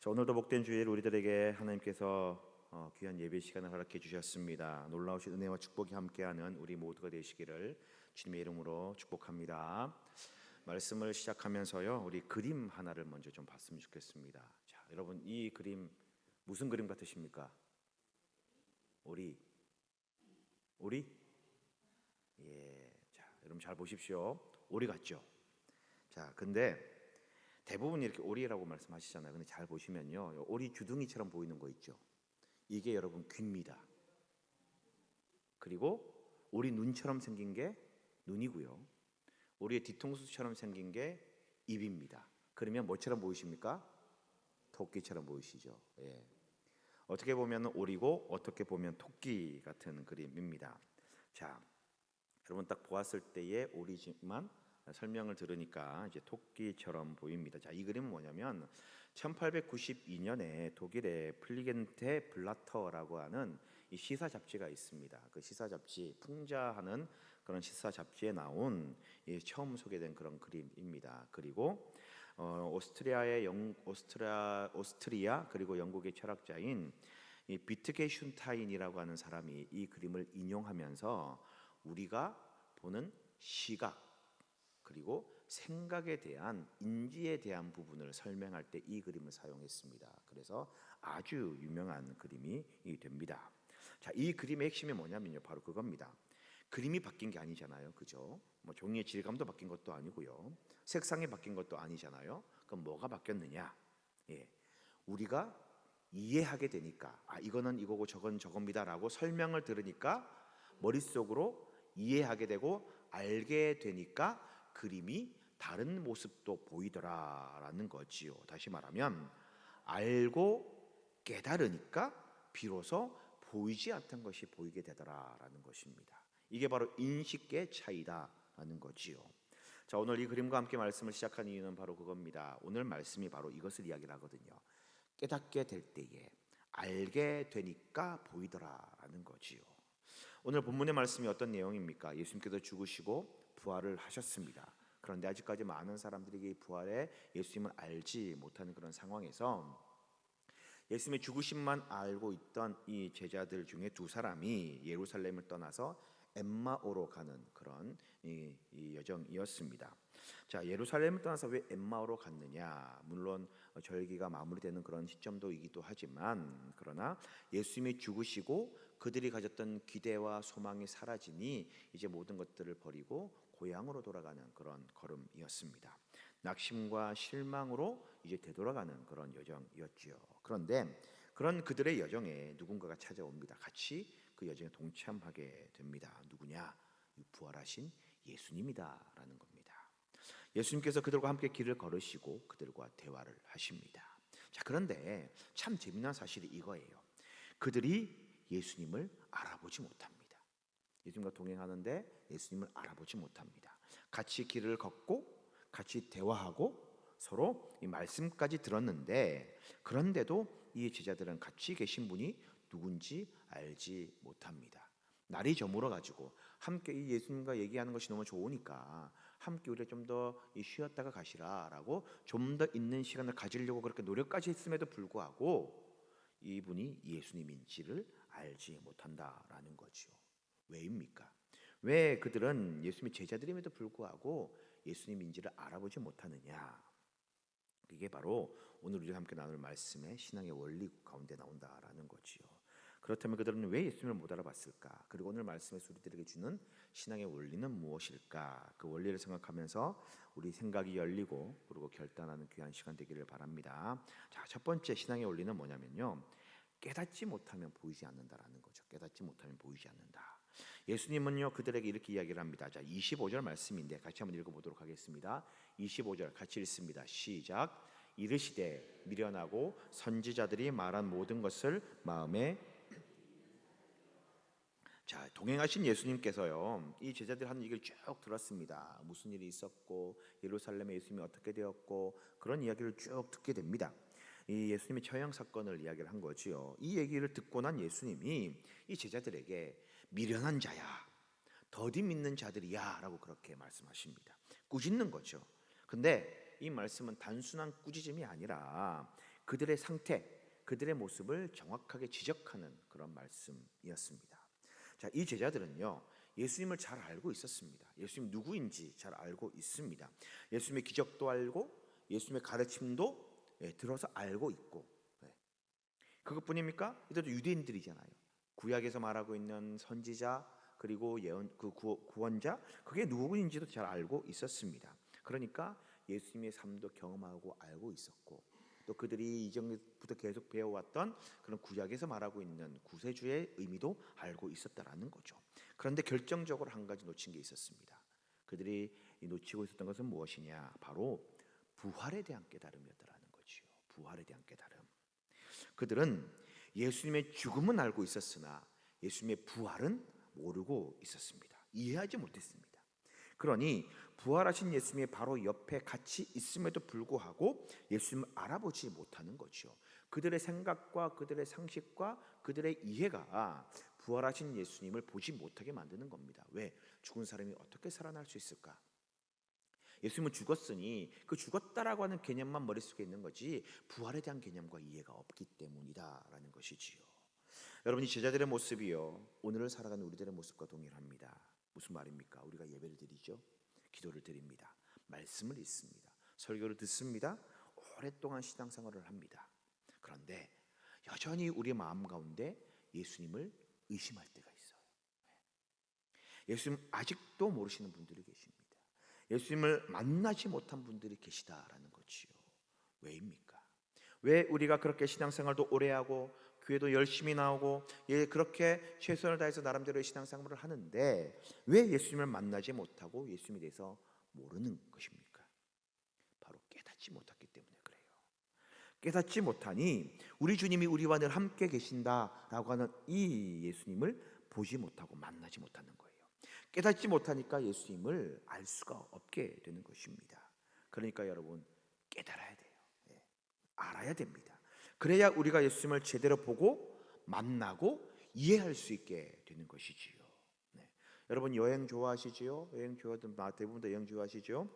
자, 오늘도 복된 주일 우리들에게 하나님께서 귀한 예배 시간을 허락해 주셨습니다. 놀라우신 은혜와 축복이 함께하는 우리 모두가 되시기를 주님의 이름으로 축복합니다. 말씀을 시작하면서요, 우리 그림 하나를 먼저 좀 봤으면 좋겠습니다. 자, 여러분, 이 그림 무슨 그림 같으십니까? 오리? 예, 자, 여러분 잘 보십시오. 오리 같죠? 자, 근데 대부분 이렇게 오리라고 말씀하시잖아요. 근데 잘 보시면요, 오리 주둥이처럼 보이는 거 있죠. 이게 여러분 귀입니다. 그리고 오리 눈처럼 생긴 게 눈이고요. 오리의 뒤통수처럼 생긴 게 입입니다. 그러면 뭐처럼 보이십니까? 토끼처럼 보이시죠. 예. 어떻게 보면 오리고 어떻게 보면 토끼 같은 그림입니다. 자, 여러분 딱 보았을 때의 오리지만 설명을 들으니까 이제 토끼처럼 보입니다. 자, 이 그림은 뭐냐면 1892년에 독일의 플리겐테 블라터라고 하는 이 시사 잡지가 있습니다. 그 시사 잡지 풍자하는 그런 시사 잡지에 나온 처음 소개된 그런 그림입니다. 그리고 오스트리아 그리고 영국의 철학자인 이 비트게슌타인이라고 하는 사람이 이 그림을 인용하면서 우리가 보는 시각 그리고 생각에 대한 인지에 대한 부분을 설명할 때 이 그림을 사용했습니다. 그래서 아주 유명한 그림이 됩니다. 자, 이 그림의 핵심이 뭐냐면요, 바로 그겁니다. 그림이 바뀐 게 아니잖아요, 그죠? 뭐 종이의 질감도 바뀐 것도 아니고요, 색상이 바뀐 것도 아니잖아요. 그럼 뭐가 바뀌었느냐? 예, 우리가 이해하게 되니까 이거는 이거고 저건 저겁니다라고 설명을 들으니까 머릿속으로 이해하게 되고 알게 되니까 그림이 다른 모습도 보이더라라는 거지요. 다시 말하면 알고 깨달으니까 비로소 보이지 않던 것이 보이게 되더라라는 것입니다. 이게 바로 인식의 차이다라는 거지요. 자, 오늘 이 그림과 함께 말씀을 시작한 이유는 바로 그겁니다. 오늘 말씀이 바로 이것을 이야기를 하거든요. 깨닫게 될 때에 알게 되니까 보이더라라는 거지요. 오늘 본문의 말씀이 어떤 내용입니까? 예수님께서 죽으시고 부활을 하셨습니다. 그런데 아직까지 많은 사람들이 이 부활의 예수님을 알지 못하는 그런 상황에서 예수님의 죽으심만 알고 있던 이 제자들 중에 두 사람이 예루살렘을 떠나서 엠마오로 가는 그런 이 여정이었습니다. 자, 예루살렘을 떠나서 왜 엠마오로 갔느냐? 물론 절기가 마무리되는 그런 시점도이기도 하지만, 그러나 예수님이 죽으시고 그들이 가졌던 기대와 소망이 사라지니 이제 모든 것들을 버리고 고향으로 돌아가는 그런 걸음이었습니다. 낙심과 실망으로 이제 되돌아가는 그런 여정이었지요. 그런데 그런 그들의 여정에 누군가가 찾아옵니다. 같이 그 여정에 동참하게 됩니다. 누구냐? 부활하신 예수님이다라는 겁니다. 예수님께서 그들과 함께 길을 걸으시고 그들과 대화를 하십니다. 자, 그런데 참 재미난 사실이 이거예요. 그들이 예수님을 알아보지 못합니다. 예수님과 동행하는데 예수님을 알아보지 못합니다. 같이 길을 걷고 같이 대화하고 서로 이 말씀까지 들었는데, 그런데도 이 제자들은 같이 계신 분이 누군지 알지 못합니다. 날이 저물어 가지고 함께 이 예수님과 얘기하는 것이 너무 좋으니까 함께 우리가 좀 더 쉬었다가 가시라라고 좀 더 있는 시간을 가지려고 그렇게 노력까지 했음에도 불구하고 이분이 예수님인지를 알지 못한다라는 거죠. 왜입니까? 왜 그들은 예수님의 제자들임에도 불구하고 예수님인지를 알아보지 못하느냐? 이게 바로 오늘 우리가 함께 나눌 말씀의 신앙의 원리 가운데 나온다라는 거지요. 그렇다면 그들은 왜 예수님을 못 알아봤을까? 그리고 오늘 말씀에서 우리들에게 주는 신앙의 원리는 무엇일까? 그 원리를 생각하면서 우리 생각이 열리고 그리고 결단하는 귀한 시간 되기를 바랍니다. 자, 첫 번째 신앙의 원리는 뭐냐면요, 깨닫지 못하면 보이지 않는다라는 거죠. 깨닫지 못하면 보이지 않는다. 예수님은요 그들에게 이렇게 이야기를 합니다. 자, 25절 말씀인데 같이 한번 읽어보도록 하겠습니다. 25절 같이 읽습니다. 시작. 이르시되 미련하고 선지자들이 말한 모든 것을 마음에. 자, 동행하신 예수님께서요 이 제자들 하는 얘기를 쭉 들었습니다. 무슨 일이 있었고 예루살렘에 예수님이 어떻게 되었고 그런 이야기를 쭉 듣게 됩니다. 이 예수님의 처형 사건을 이야기를 한 거지요. 이 얘기를 듣고 난 예수님이 이 제자들에게 미련한 자야, 더디 믿는 자들이야 라고 그렇게 말씀하십니다. 꾸짖는 거죠. 근데 이 말씀은 단순한 꾸짖음이 아니라 그들의 상태, 그들의 모습을 정확하게 지적하는 그런 말씀이었습니다. 자, 이 제자들은요, 예수님을 잘 알고 있었습니다. 예수님 누구인지 잘 알고 있습니다. 예수님의 기적도 알고 예수님의 가르침도 들어서 알고 있고, 그것뿐입니까? 이들도 유대인들이잖아요. 구약에서 말하고 있는 선지자 그리고 예언 그 구원자, 그게 누구인지도 잘 알고 있었습니다. 그러니까 예수님의 삶도 경험하고 알고 있었고, 또 그들이 이전부터 계속 배워왔던 그런 구약에서 말하고 있는 구세주의 의미도 알고 있었다라는 거죠. 그런데 결정적으로 한 가지 놓친 게 있었습니다. 그들이 놓치고 있었던 것은 무엇이냐? 바로 부활에 대한 깨달음이었다라는 거지요. 부활에 대한 깨달음. 그들은 예수님의 죽음은 알고 있었으나 예수님의 부활은 모르고 있었습니다. 이해하지 못했습니다. 그러니 부활하신 예수님의 바로 옆에 같이 있음에도 불구하고 예수님을 알아보지 못하는 거죠. 그들의 생각과 그들의 상식과 그들의 이해가 부활하신 예수님을 보지 못하게 만드는 겁니다. 왜? 죽은 사람이 어떻게 살아날 수 있을까? 예수님은 죽었으니 그 죽었다라고 하는 개념만 머릿속에 있는 거지 부활에 대한 개념과 이해가 없기 때문이다라는 것이지요. 여러분, 이 제자들의 모습이요, 오늘을 살아가는 우리들의 모습과 동일합니다. 무슨 말입니까? 우리가 예배를 드리죠, 기도를 드립니다, 말씀을 읽습니다, 설교를 듣습니다, 오랫동안 신앙생활을 합니다. 그런데 여전히 우리 마음 가운데 예수님을 의심할 때가 있어요. 예수님 아직도 모르시는 분들이 계십니다. 예수님을 만나지 못한 분들이 계시다라는 거지요. 왜입니까? 왜 우리가 그렇게 신앙생활도 오래 하고 교회도 열심히 나오고 그렇게 최선을 다해서 나름대로의 신앙생활을 하는데 왜 예수님을 만나지 못하고 예수님에 대해서 모르는 것입니까? 바로 깨닫지 못했기 때문에 그래요. 깨닫지 못하니 우리 주님이 우리와 늘 함께 계신다라고 하는 이 예수님을 보지 못하고 만나지 못하는 거예요. 깨닫지 못하니까 예수님을 알 수가 없게 되는 것입니다. 그러니까 여러분, 깨달아야 돼요. 알아야 됩니다. 그래야 우리가 예수님을 제대로 보고 만나고 이해할 수 있게 되는 것이지요. 여러분, 여행 좋아하시지요? 여행 좋아하는 대부분 다 여행 좋아하시죠?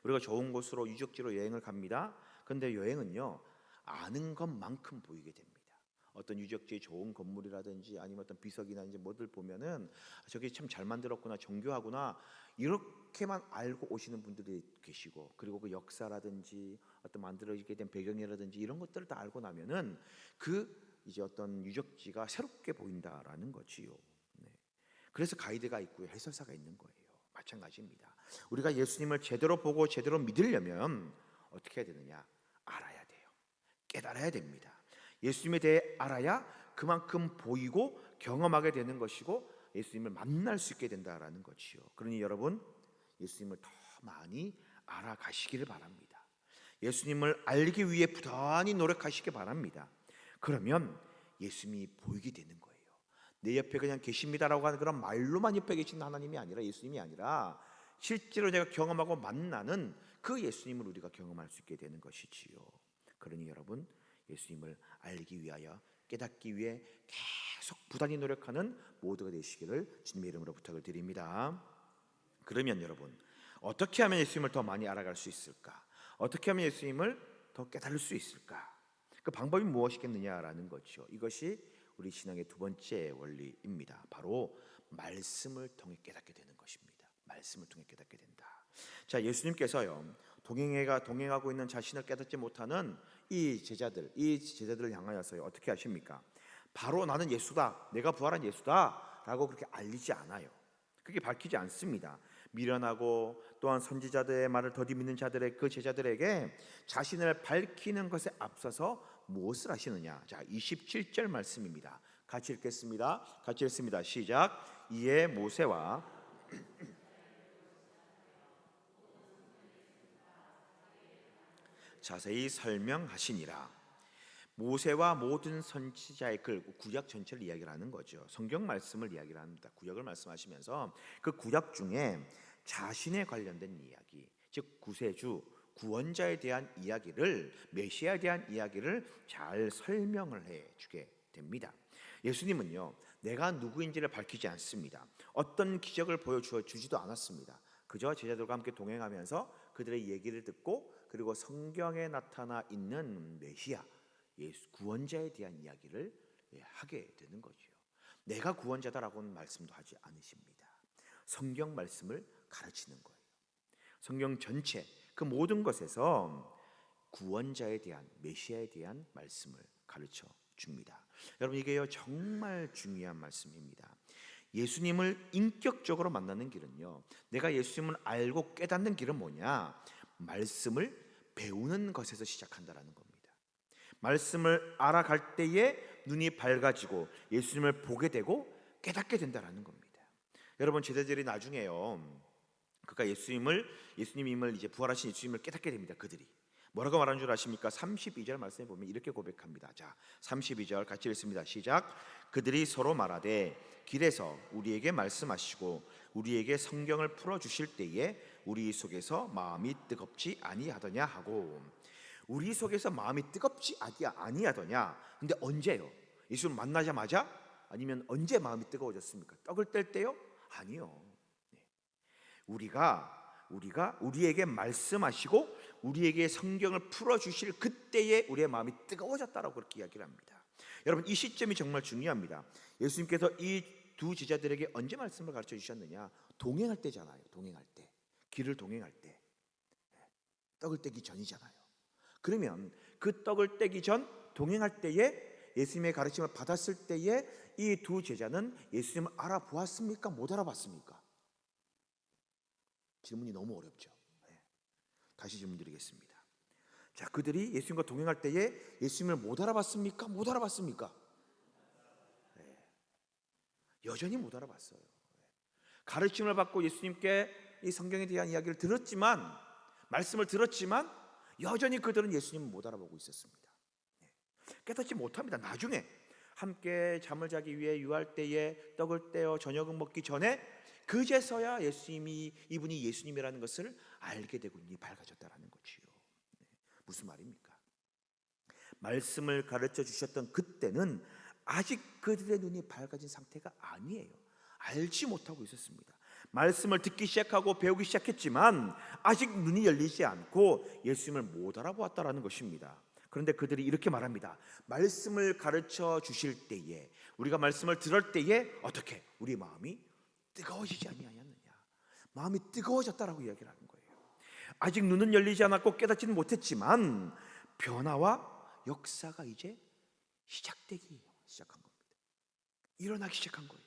우리가 좋은 곳으로 유적지로 여행을 갑니다. 그런데 여행은요, 아는 것만큼 보이게 됩니다. 어떤 유적지의 좋은 건물이라든지 아니면 어떤 비석이나 이제 뭐들 보면은 저게 참 잘 만들었구나, 정교하구나, 이렇게만 알고 오시는 분들이 계시고, 그리고 그 역사라든지 어떤 만들어지게 된 배경이라든지 이런 것들을 다 알고 나면은 그 이제 어떤 유적지가 새롭게 보인다라는 거지요. 그래서 가이드가 있고요, 해설사가 있는 거예요. 마찬가지입니다. 우리가 예수님을 제대로 보고 제대로 믿으려면 어떻게 해야 되느냐? 알아야 돼요. 깨달아야 됩니다. 예수님에 대해 알아야 그만큼 보이고 경험하게 되는 것이고 예수님을 만날 수 있게 된다라는 것이요. 그러니 여러분, 예수님을 더 많이 알아가시기를 바랍니다. 예수님을 알기 위해 부단히 노력하시기 바랍니다. 그러면 예수님이 보이게 되는 거예요. 내 옆에 그냥 계십니다라고 하는 그런 말로만 옆에 계신 하나님이 아니라, 예수님이 아니라 실제로 내가 경험하고 만나는 그 예수님을 우리가 경험할 수 있게 되는 것이지요. 그러니 여러분, 예수님을 알기 위하여 깨닫기 위해 계속 부단히 노력하는 모두가 되시기를 주님의 이름으로 부탁을 드립니다. 그러면 여러분, 어떻게 하면 예수님을 더 많이 알아갈 수 있을까? 어떻게 하면 예수님을 더 깨달을 수 있을까? 그 방법이 무엇이겠느냐라는 거죠. 이것이 우리 신앙의 두 번째 원리입니다. 바로 말씀을 통해 깨닫게 되는 것입니다. 말씀을 통해 깨닫게 된다. 자, 예수님께서요, 동행하고 있는 자신을 깨닫지 못하는 이 제자들을 향하여서요, 어떻게 하십니까? 바로 나는 예수다, 내가 부활한 예수다 라고 그렇게 알리지 않아요. 그게 밝히지 않습니다. 미련하고 또한 선지자들의 말을 더디 믿는 자들의 그 제자들에게 자신을 밝히는 것에 앞서서 무엇을 하시느냐? 자, 27절 말씀입니다. 같이 읽겠습니다. 같이 읽습니다. 시작. 이에 모세와 자세히 설명하시니라. 모세와 모든 선지자의 글, 구약 전체를 이야기를 하는 거죠. 성경 말씀을 이야기를 합니다. 구약을 말씀하시면서 그 구약 중에 자신에 관련된 이야기, 즉 구세주, 구원자에 대한 이야기를, 메시아에 대한 이야기를 잘 설명을 해주게 됩니다. 예수님은요, 내가 누구인지를 밝히지 않습니다. 어떤 기적을 보여주지도 않았습니다. 그저 제자들과 함께 동행하면서 그들의 얘기를 듣고 그리고 성경에 나타나 있는 메시아, 예수 구원자에 대한 이야기를 하게 되는 거죠. 내가 구원자다라고는 말씀도 하지 않으십니다. 성경 말씀을 가르치는 거예요. 성경 전체 그 모든 것에서 구원자에 대한 메시아에 대한 말씀을 가르쳐 줍니다. 여러분 이게요 정말 중요한 말씀입니다. 예수님을 인격적으로 만나는 길은요, 내가 예수님을 알고 깨닫는 길은 뭐냐? 말씀을 배우는 것에서 시작한다라는 겁니다. 말씀을 알아갈 때에 눈이 밝아지고 예수님을 보게 되고 깨닫게 된다라는 겁니다. 여러분 제자들이 나중에요, 그가 예수님임을 이제 부활하신 예수님을 깨닫게 됩니다. 그들이 뭐라고 말하는 줄 아십니까? 32절 말씀에 보면 이렇게 고백합니다. 자, 32절 같이 읽습니다. 시작. 그들이 서로 말하되 길에서 우리에게 말씀하시고 우리에게 성경을 풀어주실 때에 우리 속에서 마음이 뜨겁지 아니하더냐 하고. 우리 속에서 마음이 뜨겁지 아니하더냐. 근데 언제요? 예수를 만나자마자? 아니면 언제 마음이 뜨거워졌습니까? 떡을 뗄 때요? 아니요. 우리에게 말씀하시고 우리에게 성경을 풀어주실 그때에 우리의 마음이 뜨거워졌다라고 그렇게 이야기를 합니다. 여러분 이 시점이 정말 중요합니다. 예수님께서 이 두 제자들에게 언제 말씀을 가르쳐 주셨느냐? 동행할 때잖아요. 동행할 때, 길을 동행할 때, 떡을 떼기 전이잖아요. 그러면 그 떡을 떼기 전 동행할 때에 예수님의 가르침을 받았을 때에 이 두 제자는 예수님을 알아보았습니까? 못 알아봤습니까? 질문이 너무 어렵죠. 다시 질문 드리겠습니다. 자, 그들이 예수님과 동행할 때에 예수님을 못 알아봤습니까? 못 알아봤습니까? 여전히 못 알아봤어요. 가르침을 받고 예수님께 이 성경에 대한 이야기를 들었지만, 말씀을 들었지만 여전히 그들은 예수님을 못 알아보고 있었습니다. 깨닫지 못합니다. 나중에 함께 잠을 자기 위해 유할 때에 떡을 떼어 저녁을 먹기 전에 그제서야 이분이 예수님이라는 것을 알게 되고 눈이 밝아졌다라는 거지요. 무슨 말입니까? 말씀을 가르쳐 주셨던 그때는 아직 그들의 눈이 밝아진 상태가 아니에요. 알지 못하고 있었습니다. 말씀을 듣기 시작하고 배우기 시작했지만 아직 눈이 열리지 않고 예수님을 못 알아보았다라는 것입니다. 그런데 그들이 이렇게 말합니다. 말씀을 가르쳐 주실 때에, 우리가 말씀을 들을 때에 어떻게? 우리 마음이 뜨거워지지 아니하였느냐? 마음이 뜨거워졌다라고 이야기를 하는 거예요. 아직 눈은 열리지 않았고 깨닫지는 못했지만 변화와 역사가 이제 시작되기 시작한 겁니다. 일어나기 시작한 거예요.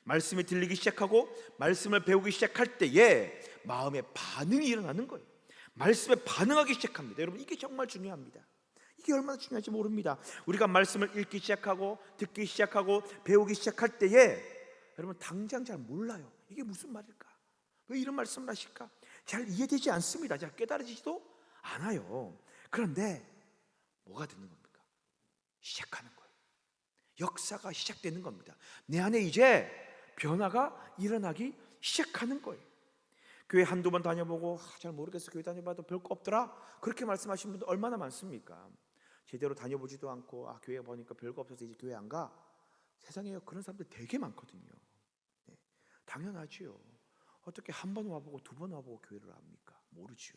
말씀이 들리기 시작하고 말씀을 배우기 시작할 때에 마음의 반응이 일어나는 거예요. 말씀에 반응하기 시작합니다. 여러분 이게 정말 중요합니다. 이게 얼마나 중요한지 모릅니다. 우리가 말씀을 읽기 시작하고 듣기 시작하고 배우기 시작할 때에 여러분 당장 잘 몰라요. 이게 무슨 말일까? 왜 이런 말씀을 하실까? 잘 이해되지 않습니다. 잘 깨달아지지도 않아요. 그런데 뭐가 되는 겁니까? 시작하는 거예요. 역사가 시작되는 겁니다. 내 안에 이제 변화가 일어나기 시작하는 거예요. 교회 한두 번 다녀보고 잘 모르겠어, 교회 다녀봐도 별거 없더라, 그렇게 말씀하시는 분들 얼마나 많습니까? 제대로 다녀보지도 않고 교회 보니까 별거 없어서 이제 교회 안 가. 세상에 그런 사람들 되게 많거든요. 당연하지요. 어떻게 한 번 와보고 두 번 와보고 교회를 합니까? 모르지요.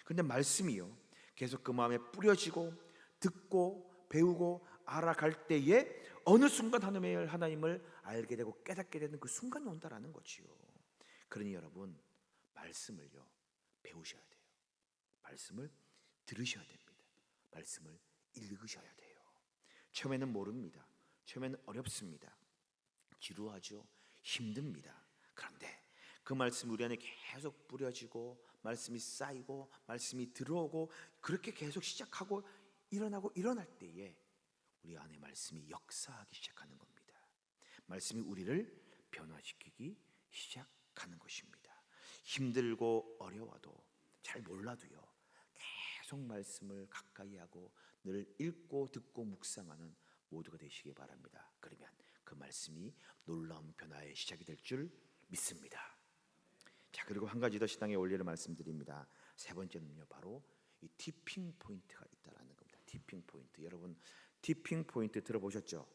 그런데 말씀이요 계속 그 마음에 뿌려지고 듣고 배우고 알아갈 때에 어느 순간 하나님을 알게 되고 깨닫게 되는 그 순간이 온다라는 거지요. 그러니 여러분 말씀을요 배우셔야 돼요. 말씀을 들으셔야 됩니다. 말씀을 읽으셔야 돼요. 처음에는 모릅니다. 처음에는 어렵습니다. 지루하죠. 힘듭니다. 그런데 그 말씀이 우리 안에 계속 뿌려지고 말씀이 쌓이고 말씀이 들어오고 그렇게 계속 시작하고 일어나고 일어날 때에 우리 안에 말씀이 역사하기 시작하는 겁니다. 말씀이 우리를 변화시키기 시작하는 것입니다. 힘들고 어려워도 잘 몰라도요 계속 말씀을 가까이 하고 늘 읽고 듣고 묵상하는 모두가 되시기 바랍니다. 그러면 그 말씀이 놀라운 변화의 시작이 될 줄 믿습니다. 자, 그리고 한 가지 더 신앙의 원리를 말씀드립니다. 세 번째는요 바로 이 티핑 포인트가 있다라는 겁니다. 티핑 포인트. 여러분 티핑 포인트 들어보셨죠?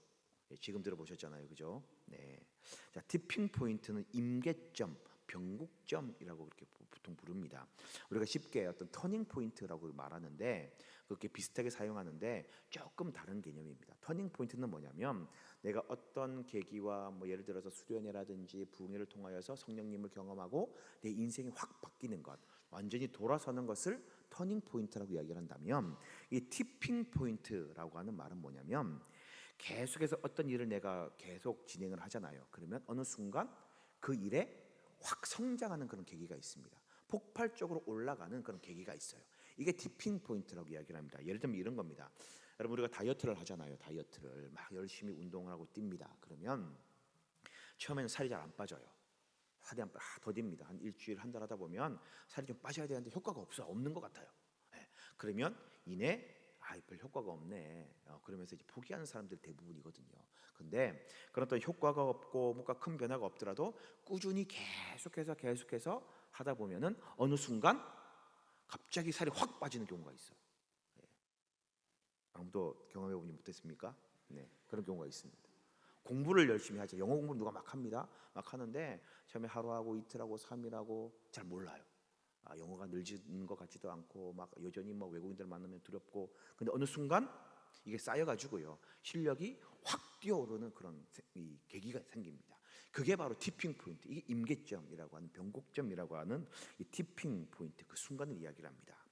지금 들어보셨잖아요, 그죠? 네. 자, 티핑 포인트는 임계점, 변곡점이라고 그렇게 보통 부릅니다. 우리가 쉽게 어떤 터닝 포인트라고 말하는데 그렇게 비슷하게 사용하는데 조금 다른 개념입니다. 터닝 포인트는 뭐냐면 내가 어떤 계기와 뭐 예를 들어서 수련회라든지 부흥회를 통하여서 성령님을 경험하고 내 인생이 확 바뀌는 것, 완전히 돌아서는 것을 터닝 포인트라고 이야기를 한다면, 이 티핑 포인트라고 하는 말은 뭐냐면 계속해서 어떤 일을 내가 계속 진행을 하잖아요. 그러면 어느 순간 그 일에 확 성장하는 그런 계기가 있습니다. 폭발적으로 올라가는 그런 계기가 있어요. 이게 티핑 포인트라고 이야기를 합니다. 예를 들면 이런 겁니다. 여러분, 우리가 다이어트를 하잖아요. 다이어트를 막 열심히 운동을 하고 뜁니다. 그러면 처음에는 살이 잘 안 빠져요. 살이 더딥니다. 한 일주일 한 달 하다 보면 살이 좀 빠져야 되는데 효과가 없는 것 같아요. 예. 그러면 이내 별 효과가 없네. 그러면서 이제 포기하는 사람들이 대부분이거든요. 근데 그런 또 효과가 없고 뭔가 큰 변화가 없더라도 꾸준히 계속해서 하다 보면은 어느 순간 갑자기 살이 확 빠지는 경우가 있어요. 예. 아무도 경험해 보지 못했습니까? 네, 그런 경우가 있습니다. 공부를 열심히 하죠. 영어 공부 누가 막 합니다. 막 하는데 처음에 하루하고 이틀하고 3일하고 잘 몰라요. 영어가 늘지는 것 같지도 않고 막 여전히 뭐 외국인들 만나면 두렵고, 근데 어느 순간 이게 쌓여가지고요 실력이 확 뛰어오르는 그런 이 계기가 생깁니다. 그게 바로 티핑 포인트, 이게 임계점이라고 하는, 변곡점이라고 하는 이 티핑 포인트, 그 순간을 이야기를 합니다.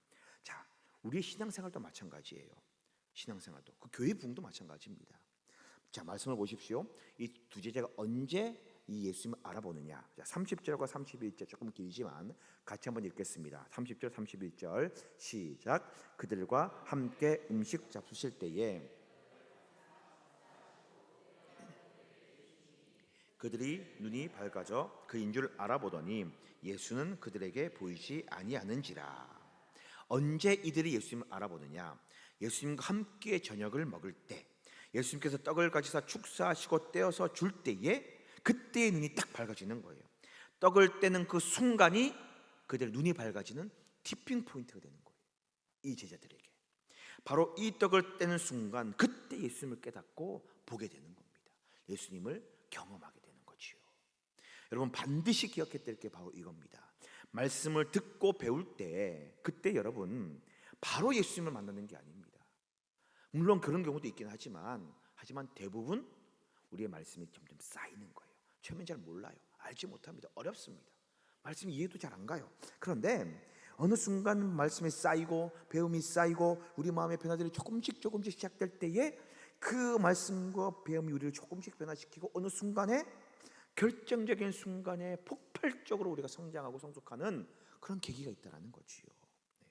자, 우리의 신앙생활도 마찬가지예요. 신앙생활도, 그 교회 부흥도 마찬가지입니다. 자, 말씀을 보십시오. 이 두 제자가 언제 이 예수님을 알아보느냐. 자, 30절과 31절 조금 길지만 같이 한번 읽겠습니다. 30절 31절 시작. 그들과 함께 음식 잡수실 때에 그들이 눈이 밝아져 그인 줄 알아보더니 예수는 그들에게 보이지 아니하는지라. 언제 이들이 예수님을 알아보느냐. 예수님과 함께 저녁을 먹을 때, 예수님께서 떡을 가지사 축사하시고 떼어서 줄 때에 그때의 눈이 딱 밝아지는 거예요. 떡을 떼는 그 순간이 그들의 눈이 밝아지는 티핑 포인트가 되는 거예요. 이 제자들에게 바로 이 떡을 떼는 순간, 그때 예수님을 깨닫고 보게 되는 겁니다. 예수님을 경험하게 되는 거지요. 여러분, 반드시 기억해야 될 게 바로 이겁니다. 말씀을 듣고 배울 때 그때 여러분 바로 예수님을 만나는 게 아닙니다. 물론 그런 경우도 있긴 하지만 대부분 우리의 말씀이 점점 쌓이는 거예요. 처음엔 잘 몰라요. 알지 못합니다. 어렵습니다. 말씀이 이해도 잘 안 가요. 그런데 어느 순간 말씀이 쌓이고 배움이 쌓이고 우리 마음의 변화들이 조금씩 시작될 때에 그 말씀과 배움이 우리를 조금씩 변화시키고 어느 순간에, 결정적인 순간에 폭발적으로 우리가 성장하고 성숙하는 그런 계기가 있다는 거지요. 네.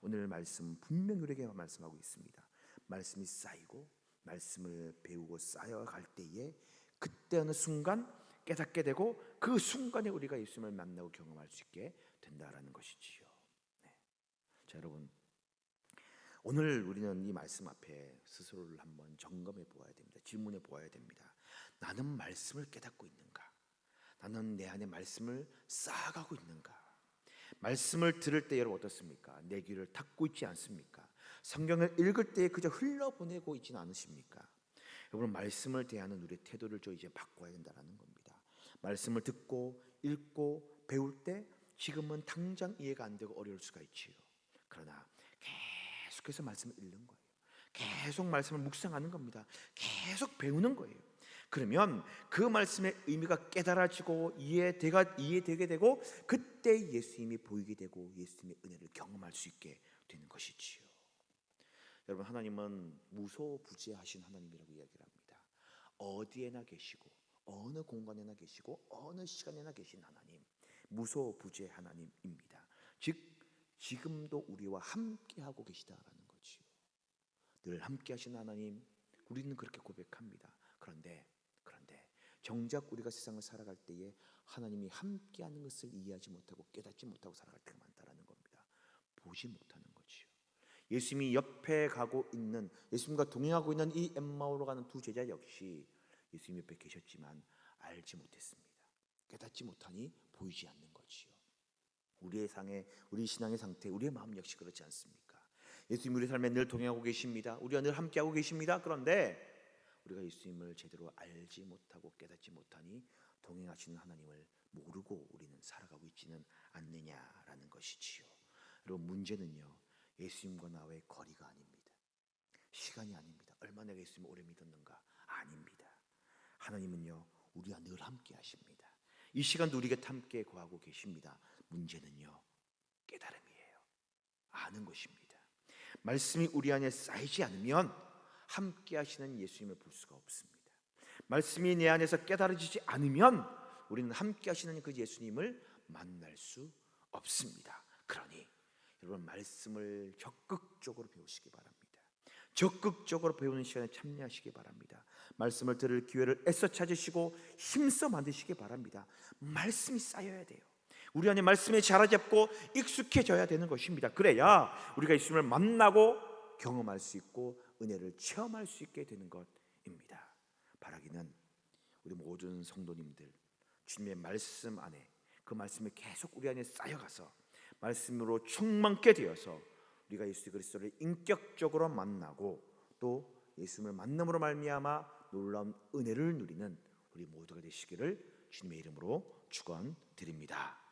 오늘 말씀 분명히 우리에게 말씀하고 있습니다. 말씀이 쌓이고 말씀을 배우고 쌓여갈 때에 그때 어느 순간 깨닫게 되고 그 순간에 우리가 예수님을 만나고 경험할 수 있게 된다라는 것이지요. 네. 자, 여러분, 오늘 우리는 이 말씀 앞에 스스로를 한번 점검해 보아야 됩니다. 질문해 보아야 됩니다. 나는 말씀을 깨닫고 있는가? 나는 내 안에 말씀을 쌓아가고 있는가? 말씀을 들을 때 여러분 어떻습니까? 내 귀를 닫고 있지 않습니까? 성경을 읽을 때 그저 흘려보내고 있지는 않으십니까? 여러분, 말씀을 대하는 우리의 태도를 이제 바꿔야 된다는 겁니다. 말씀을 듣고 읽고 배울 때 지금은 당장 이해가 안 되고 어려울 수가 있지요. 그러나 계속해서 말씀을 읽는 거예요. 계속 말씀을 묵상하는 겁니다. 계속 배우는 거예요. 그러면 그 말씀의 의미가 깨달아지고 이해되게 되고 그때 예수님이 보이게 되고 예수님의 은혜를 경험할 수 있게 되는 것이지요. 여러분, 하나님은 무소부재하신 하나님이라고 이야기를 합니다. 어디에나 계시고 어느 공간에나 계시고 어느 시간에나 계신 하나님, 무소부재 하나님입니다. 즉 지금도 우리와 함께하고 계시다라는 거지요. 늘 함께하신 하나님, 우리는 그렇게 고백합니다. 그런데 정작 우리가 세상을 살아갈 때에 하나님이 함께하는 것을 이해하지 못하고 깨닫지 못하고 살아갈 때가 많다라는 겁니다. 보지 못하는 거지요. 예수님이 옆에 가고 있는, 예수님과 동행하고 있는 이 엠마오로 가는 두 제자 역시 예수님 옆에 계셨지만 알지 못했습니다. 깨닫지 못하니 보이지 않는 거지요. 우리 신앙의 상태, 우리의 마음 역시 그렇지 않습니까? 예수님 우리 삶에 늘 동행하고 계십니다. 우리와 늘 함께하고 계십니다. 그런데 우리가 예수님을 제대로 알지 못하고 깨닫지 못하니 동행하시는 하나님을 모르고 우리는 살아가고 있지는 않느냐라는 것이지요. 여러분, 문제는요, 예수님과 나의 거리가 아닙니다. 시간이 아닙니다. 얼마나 내가 예수님을 오래 믿었는가? 아닙니다. 하나님은요, 우리와 늘 함께 하십니다. 이 시간도 우리 곁에 함께 거하고 계십니다. 문제는요, 깨달음이에요. 아는 것입니다. 말씀이 우리 안에 쌓이지 않으면 함께 하시는 예수님을 볼 수가 없습니다. 말씀이 내 안에서 깨달아지지 않으면 우리는 함께 하시는 그 예수님을 만날 수 없습니다. 그러니 여러분, 말씀을 적극적으로 배우시기 바랍니다. 적극적으로 배우는 시간에 참여하시기 바랍니다. 말씀을 들을 기회를 애써 찾으시고 힘써 만드시기 바랍니다. 말씀이 쌓여야 돼요. 우리 안에 말씀에 자라잡고 익숙해져야 되는 것입니다. 그래야 우리가 예수님을 만나고 경험할 수 있고 은혜를 체험할 수 있게 되는 것입니다. 바라기는 우리 모든 성도님들, 주님의 말씀 안에, 그 말씀이 계속 우리 안에 쌓여가서 말씀으로 충만케 되어서 우리가 예수 그리스도를 인격적으로 만나고 또 예수님을 만남으로 말미암아 놀라운 은혜를 누리는 우리 모두가 되시기를 주님의 이름으로 축원드립니다.